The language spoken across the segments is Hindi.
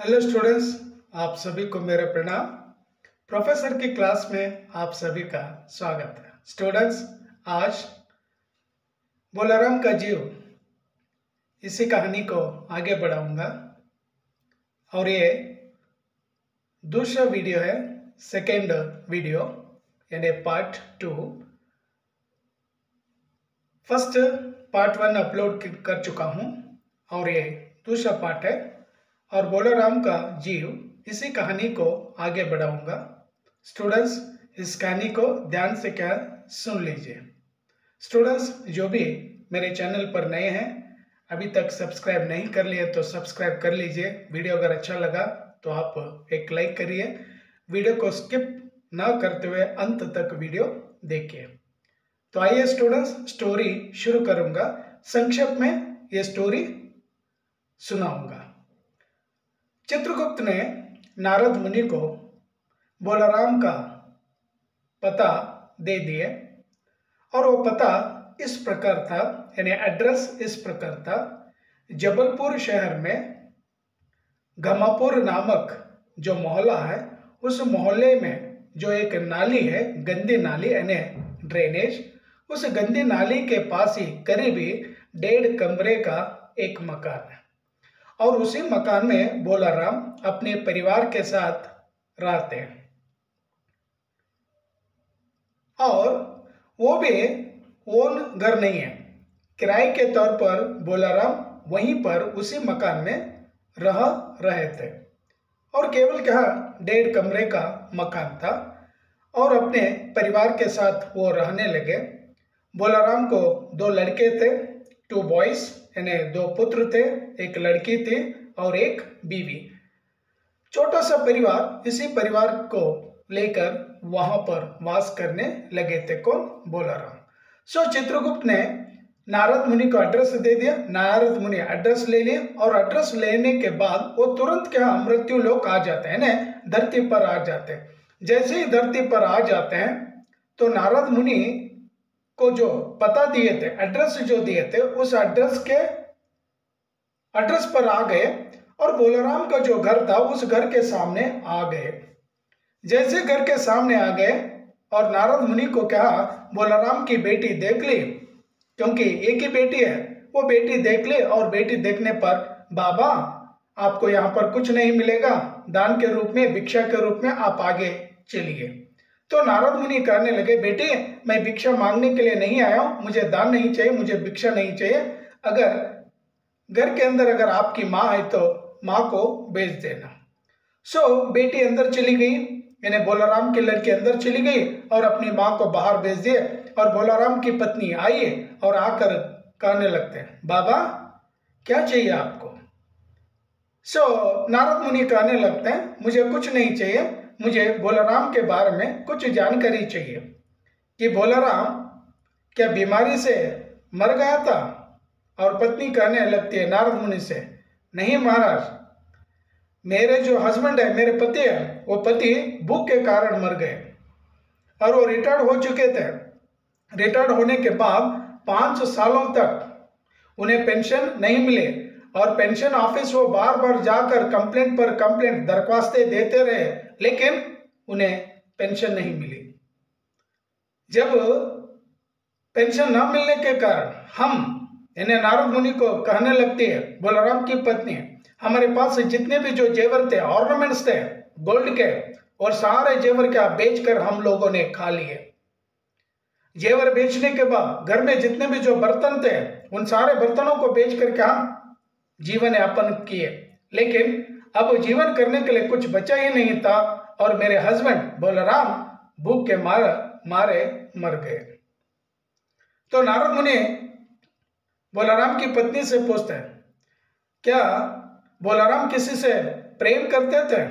हेलो स्टूडेंट्स, आप सभी को मेरा प्रणाम। प्रोफेसर की क्लास में आप सभी का स्वागत है। स्टूडेंट्स, आज बोलाराम का जीव इसी कहानी को आगे बढ़ाऊंगा और ये दूसरा वीडियो है, सेकेंड वीडियो यानी पार्ट 2। फर्स्ट पार्ट 1 अपलोड कर चुका हूँ और ये दूसरा पार्ट है और बोलाराम का जीव इसी कहानी को आगे बढ़ाऊंगा। स्टूडेंट्स, इस कहानी को ध्यान से क्या सुन लीजिए। स्टूडेंट्स, जो भी मेरे चैनल पर नए हैं, अभी तक सब्सक्राइब नहीं कर लिए तो सब्सक्राइब कर लीजिए। वीडियो अगर अच्छा लगा तो आप एक लाइक करिए। वीडियो को स्किप ना करते हुए अंत तक वीडियो देखिए। तो आइए स्टूडेंट्स, स्टोरी शुरू करूंगा। संक्षेप में ये स्टोरी सुनाऊंगा। चित्रगुप्त ने नारद मुनि को बोलाराम का पता दे दिए और वो पता इस प्रकार था, यानी एड्रेस इस प्रकार था। जबलपुर शहर में घमापुर नामक जो मोहल्ला है, उस मोहल्ले में जो एक नाली है, गंदी नाली यानी ड्रेनेज, उस गंदी नाली के पास ही करीबी 1.5 कमरे का एक मकान है और उसी मकान में बोलाराम अपने परिवार के साथ रहते हैं। और वो भी ओन घर नहीं है, किराए के तौर पर बोलाराम वहीं पर उसी मकान में रह रहे थे और केवल क्या 1.5 कमरे का मकान था और अपने परिवार के साथ वो रहने लगे। बोलाराम को 2 लड़के थे, 2 बॉयज यानी 2 पुत्र थे, एक लड़की थी और एक बीवी। छोटा सा परिवार, इसी परिवार को लेकर वहां पर वास करने लगे थे। कौन? बोलाराम। सो चित्रगुप्त ने नारद मुनि को एड्रेस दे दिया। नारद मुनि एड्रेस ले लिया और एड्रेस लेने के बाद वो तुरंत क्या मृत्यु लोक आ जाते हैं ना, धरती पर आ जाते हैं। जैसे ही धरती पर आ जाते हैं तो नारद मुनि को जो पता दिए थे, एड्रेस जो दिए थे, उस एड्रेस पर आ गए और बोलाराम का जो घर था उस घर के सामने आ गए। जैसे घर के सामने आ गए और नारद मुनि को कहा, बोलाराम की बेटी देख ली, क्योंकि एक ही बेटी है, वो बेटी देख ली और बेटी देखने पर, बाबा आपको यहाँ पर कुछ नहीं मिलेगा, दान के रूप में, भिक्षा के रूप में आप आगे चलिए। तो नारद मुनि कहने लगे, बेटी मैं भिक्षा मांगने के लिए नहीं आया हूं, मुझे दान नहीं चाहिए, मुझे भिक्षा नहीं चाहिए। अगर घर के अंदर अगर आपकी माँ है तो माँ को भेज देना। सो बेटी अंदर चली गई, यानी बोलाराम की लड़की अंदर चली गई और अपनी माँ को बाहर भेज दिए और बोलाराम की पत्नी आई और आकर कहने लगते हैं, बाबा क्या चाहिए आपको? सो नारद मुनि कहने लगते हैं, मुझे कुछ नहीं चाहिए, मुझे बोलाराम के बारे में कुछ जानकारी चाहिए कि बोलाराम क्या बीमारी से मर गया था? और पत्नी कहने लगती है नारद मुनि से, नहीं महाराज, मेरे जो हस्बैंड है, मेरे पति है, वो पति भूख के कारण मर गए और वो रिटायर्ड हो चुके थे। रिटायर्ड होने के बाद 5 सालों तक उन्हें पेंशन नहीं मिले और पेंशन ऑफिस वो बार बार जाकर कंप्लेंट पर कंप्लेंट, दरख्वास्तें देते रहे, लेकिन उन्हें पेंशन नहीं मिली। जब पेंशन न मिलने के कारण हम यानी नारद मुनि को कहने लगती है बोलाराम की पत्नी, हमारे पास जितने भी जो जेवर थे, ऑर्नामेंट्स थे गोल्ड के, और सारे जेवर क्या बेचकर हम लोगों ने खा लिए। जेवर बेचने के बाद घर में जितने भी जो बर्तन थे, उन सारे बर्तनों को बेचकर क्या जीवन यापन किए, लेकिन अब जीवन करने के लिए कुछ बचा ही नहीं था और मेरे हस्बैंड बोलाराम भूख के मारे मर गए। तो नारद मुनि बोलाराम की पत्नी से पूछते हैं, क्या बोलाराम किसी से प्रेम करते थे?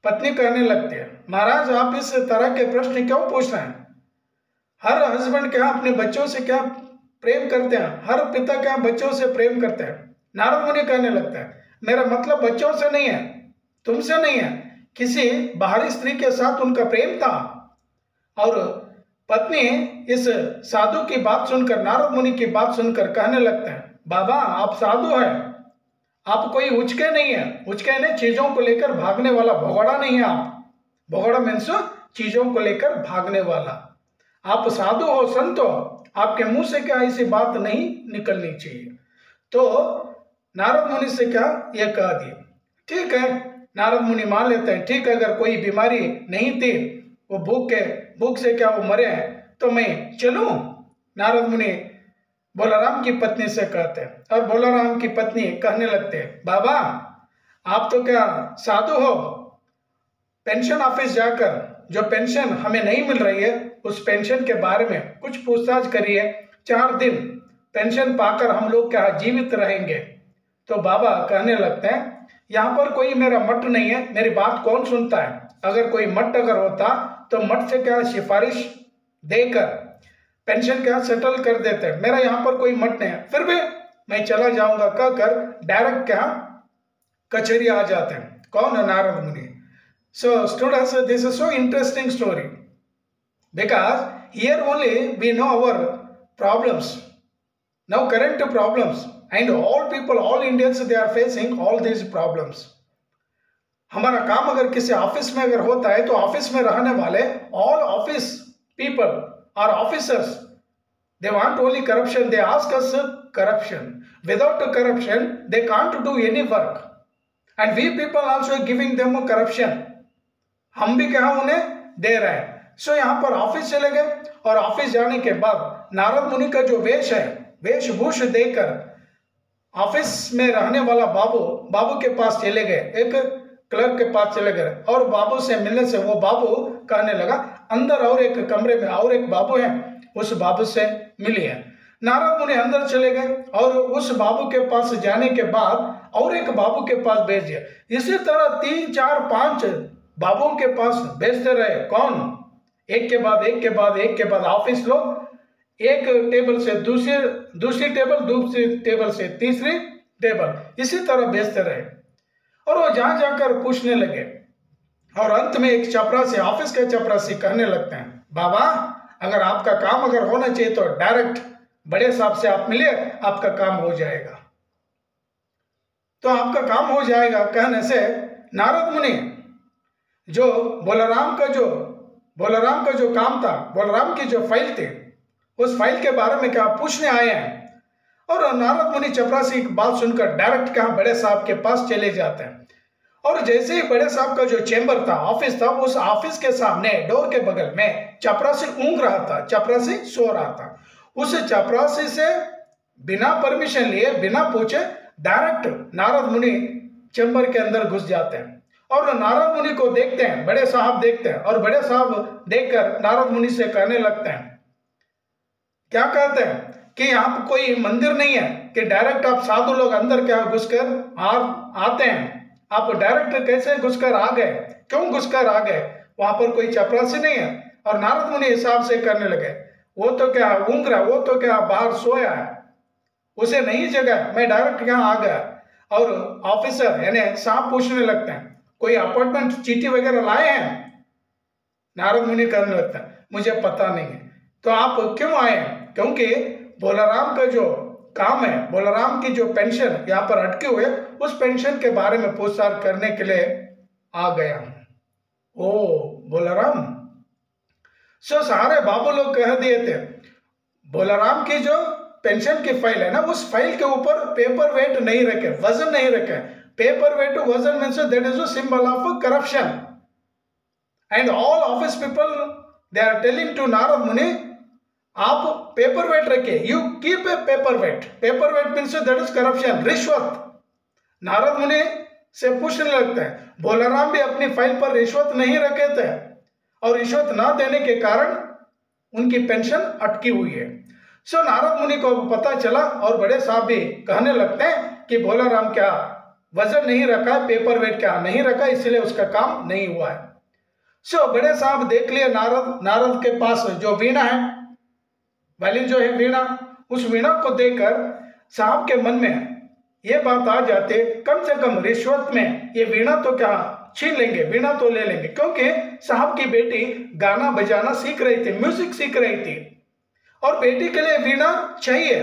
पत्नी कहने लगती है, महाराज आप इस तरह के प्रश्न क्यों पूछ रहे हैं? हर हस्बैंड क्या अपने बच्चों से क्या प्रेम करते हैं, हर पिता क्या बच्चों से प्रेम करते हैं। नारद मुनि कहने लगता है, मेरा मतलब बच्चों से नहीं है, तुमसे नहीं है, किसी बाहरी स्त्री के साथ उनका प्रेम था। और पत्नी इस साधु की बात सुनकर, नारद मुनि की बात सुनकर कहने लगते हैं, बाबा आप साधु हैं, आप कोई उचके नहीं है, उचके ने चीजों को लेकर भागने वाला भगोड़ा नहीं है आप। भगोड़ा मीन्स चीजों को लेकर भागने वाला। आप साधु हो, संत हो, आपके मुंह से क्या ऐसी बात नहीं निकलनी चाहिए। तो नारद मुनि से क्या ये कह दिया। ठीक है, नारद मुनि मान लेते हैं, ठीक है, अगर कोई बीमारी नहीं थी, वो भूख से क्या वो मरे हैं, तो मैं चलूं। नारद मुनि बोलाराम की पत्नी से कहते हैं, और बोलाराम की पत्नी कहने लगते हैं, बाबा आप तो क्या साधु हो, पेंशन ऑफिस जाकर जो पेंशन हमें नहीं मिल रही है उस पेंशन के बारे में कुछ पूछताछ करिए, 4 दिन पेंशन पाकर हम लोग क्या जीवित रहेंगे। तो बाबा कहने लगते हैं, यहाँ पर कोई मेरा मठ नहीं है, मेरी बात कौन सुनता है। अगर कोई मठ अगर होता तो मठ से क्या सिफारिश देकर पेंशन क्या सेटल कर देते हैं। मेरा यहाँ पर कोई मठ नहीं है, फिर भी मैं चला जाऊंगा कहकर डायरेक्ट क्या कचहरी आ जाते हैं। कौन है? नारद मुनि। So students, this is so interesting story because here only we know our problems, now current problems, and all people, all Indians, they are facing all these problems. हमारा काम अगर किसी ऑफिस में अगर होता है तो ऑफिस में रहने वाले all office people or officers, they want only corruption, they ask us corruption. Without corruption they can't do any work, and we people also giving them corruption. हम भी क्या उन्हें दे रहे हैं। सो यहाँ पर ऑफिस चले गए, और ऑफिस जाने के बाद नारद मुनि का जो वेश है, वेशभूष देकर ऑफिस में रहने वाला बाबू के पास चले गए, एक क्लर्क के पास चले गए, और बाबू से मिलने से वो बाबू कहने लगा, अंदर और एक कमरे में और एक बाबू है, उस बाबू से मिलिए। नारद मुनि अंदर चले गए, और उस बाबू के पास जाने के बाद और एक बाबू के पास भेज दिया। इसी तरह 3, 4, 5 बाबुओं के पास भेजते रहे। कौन? एक के बाद एक के बाद एक के बाद ऑफिस लोग एक टेबल से दूसरी टेबल से तीसरी टेबल, इसी तरह भेजते रहे, और वो जहां जाकर पूछने लगे, और अंत में एक चपरासी, ऑफिस के चपरासी कहने लगते हैं, बाबा अगर आपका काम अगर होना चाहिए तो डायरेक्ट बड़े साहब से आप मिलिए, आपका काम हो जाएगा। तो आपका काम हो जाएगा कहने से नारद मुनि जो बोलाराम का जो काम था, बोलाराम की जो फाइल थी, उस फाइल के बारे में क्या पूछने आए हैं। और नारद मुनि चपरासी की बात सुनकर डायरेक्ट क्या बड़े साहब के पास चले जाते हैं। और जैसे ही बड़े साहब का जो चेंबर था, ऑफिस था, उस ऑफिस के सामने डोर के बगल में चपरासी ऊँग रहा था, चपरासी सो रहा था। उस चपरासी से बिना परमिशन लिए, बिना पूछे डायरेक्ट नारद मुनि चेंबर के अंदर घुस जाते हैं, और नारद मुनि को देखते हैं, बड़े साहब देखते हैं, और बड़े साहब देखकर नारद मुनि से कहने लगते हैं, क्या कहते हैं कि यहाँ पर कोई मंदिर नहीं है कि डायरेक्ट आप साधु लोग अंदर क्या घुसकर आते हैं। आप डायरेक्ट कैसे घुसकर आ गए, क्यों घुसकर आ गए? वहां पर कोई चपरासी नहीं है। और नारद मुनि हिसाब से करने लगे, वो तो क्या ऊँग रहा, वो तो क्या बाहर सोया है, उसे नहीं जगह, मैं डायरेक्ट यहाँ आ गया। और ऑफिसर यानी साहब पूछने लगते हैं, कोई अपॉइंटमेंट चिट्ठी वगैरह लाए हैं? नारद मुनि कहने लगता है, मुझे पता नहीं है। तो आप क्यों आए हैं? क्योंकि बोलाराम का जो काम है, बोलाराम की जो पेंशन यहाँ पर अटके हुए, उस पेंशन के बारे में पूछताछ करने के लिए आ गया हूं। ओ बोलाराम। सो सारे बाबू लोग कह दिए थे, बोलाराम की जो पेंशन की फाइल है ना, उस फाइल के ऊपर पेपर वेट नहीं रखे, वजन नहीं रखे। Paper weight to वजन means that is a symbol of corruption, and all office people they are telling to Narad Muni, आप पेपर वेट रखिए, you keep a paper weight. Paper weight means that is corruption, रिश्वत। नारद मुनि से पूछने लगते हैं, बोलाराम भी अपनी फाइल पर रिश्वत नहीं रखे थे, और रिश्वत ना देने के कारण उनकी पेंशन अटकी हुई है। सो नारद मुनि को पता चला, और बड़े साहब भी कहने लगते हैं कि बोलाराम क्या वजन नहीं रखा, पेपर वेट क्या नहीं रखा, इसलिए उसका काम नहीं हुआ है। सो बड़े साहब देख लिए नारद के पास जो वीणा है, वायलिन जो है वीणा, उस वीणा को देखकर साहब के मन में ये बात आ जाती, कम से कम रिश्वत में ये वीणा तो क्या छीन लेंगे, वीणा तो ले लेंगे, क्योंकि साहब की बेटी गाना बजाना सीख रही थी, म्यूजिक सीख रही थी, और बेटी के लिए वीणा चाहिए।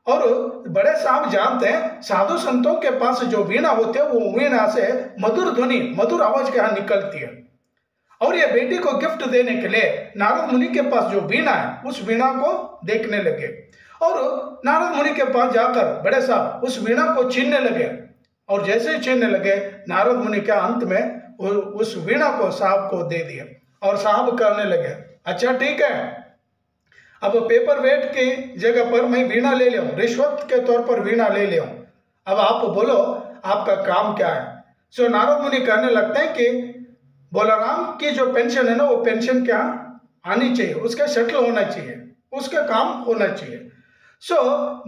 और बड़े साहब जानते हैं साधु संतों के पास जो वीणा होती है वो वीणा से मधुर ध्वनि, मधुर आवाज के यहाँ निकलती है। और ये बेटी को गिफ्ट देने के लिए नारद मुनि के पास जो वीणा है उस वीणा को देखने लगे और नारद मुनि के पास जाकर बड़े साहब उस वीणा को छीनने लगे। और जैसे ही छीनने लगे नारद मुनि के अंत में उस वीणा को साहब को दे दिया और साहब कहने लगे, अच्छा ठीक है, अब पेपर वेट की जगह पर मैं वीणा ले लूं, रिश्वत के तौर पर वीणा ले लूं, अब आप बोलो आपका काम क्या है। सो नारद मुनि कहने लगते हैं कि बोलाराम की जो पेंशन है ना वो पेंशन क्या आनी चाहिए, उसका सेटल होना चाहिए, उसका काम होना चाहिए। सो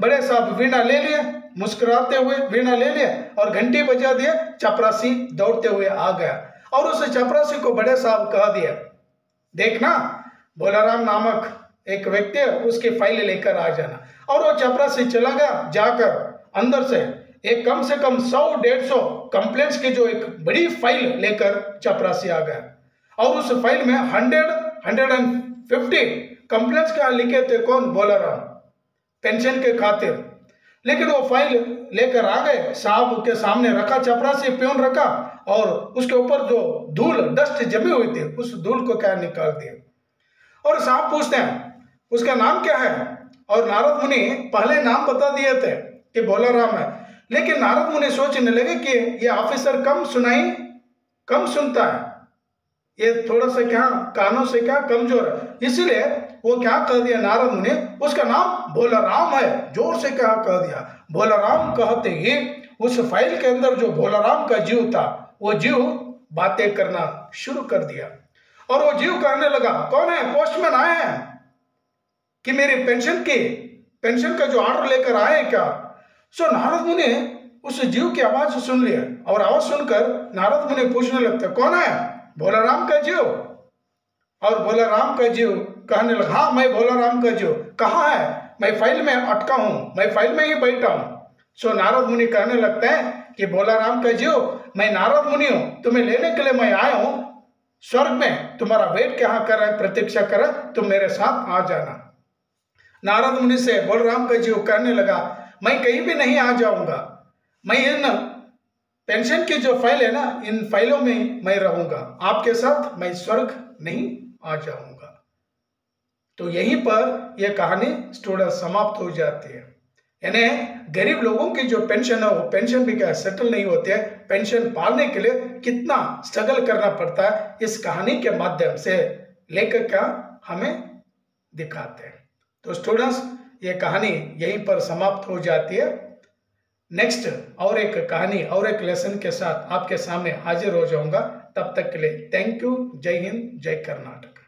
बड़े साहब वीणा ले लिए, मुस्कुराते हुए वीणा ले लिए और घंटी बजा दिए। चपरासी दौड़ते हुए आ गया और उस चपरासी को बड़े साहब कह दिया, देखना बोलाराम नामक एक व्यक्ति है, उसकी फाइल लेकर आ जाना। और वो चपरासी चला गया, जाकर अंदर से एक कम से कम 100-150 कंप्लेंट्स की जो एक बड़ी फाइल लेकर चपरासी आ गया और उस फाइल में 150 कंप्लेंट्स क्या लिखे थे, कौन, बोलाराम, पेंशन के खातिर। लेकिन वो फाइल लेकर आ गए, साहब के सामने रखा, चपरासी प्यून रखा और उसके ऊपर जो धूल डस्ट जमी हुई थी उस धूल को क्या निकाल दिया। और साहब पूछते हैं उसका नाम क्या है, और नारद मुनि पहले नाम बता दिए थे कि बोलाराम है। लेकिन नारद मुनि सोचने लगे कि ये ऑफिसर कम सुनता है, ये थोड़ा सा क्या कानों से क्या कमजोर है, इसीलिए वो क्या कह दिया नारद मुनि, उसका नाम बोलाराम है, जोर से क्या कह दिया। बोलाराम कहते ही उस फाइल के अंदर जो बोलाराम का जीव था वो जीव बातें करना शुरू कर दिया और वो जीव कहने लगा, कौन है, पोस्टमैन आए हैं कि मेरी पेंशन का जो ऑर्डर लेकर आए क्या। सो नारद मुनि उस जीव की आवाज सुन लिया और आवाज सुनकर नारद मुनि पूछने लगते, कौन है, बोलाराम का जीव। और बोलाराम का जीव कहने लगा, हाँ मैं बोलाराम का जीव, कहाँ है, मैं फाइल में अटका हूँ, मैं फाइल में ही बैठा हूँ। सो नारद मुनि कहने लगते हैं कि बोलाराम का जीव, मैं नारद मुनि हूँ, तुम्हें लेने के लिए मैं आया हूँ, स्वर्ग में तुम्हारा वेट क्या कर रहा है, प्रतीक्षा कर रहा है, तुम मेरे साथ आ जाना। नारद मुनि से बोलाराम का जीव कहने लगा, मैं कहीं भी नहीं आ जाऊंगा, मैं इन पेंशन की जो फाइल है ना, इन फाइलों में मैं रहूंगा, आपके साथ मैं स्वर्ग नहीं आ जाऊंगा। तो यहीं पर यह कहानी स्टूडेंट समाप्त हो जाती है। यानी गरीब लोगों की जो पेंशन है वो पेंशन भी क्या सेटल नहीं होती है, पेंशन पाने के लिए कितना स्ट्रगल करना पड़ता है, इस कहानी के माध्यम से लेकर क्या हमें दिखाते हैं। तो स्टूडेंट्स ये कहानी यहीं पर समाप्त हो जाती है। नेक्स्ट और एक कहानी और एक लेसन के साथ आपके सामने हाजिर हो जाऊंगा। तब तक के लिए थैंक यू। जय हिंद, जय कर्नाटक।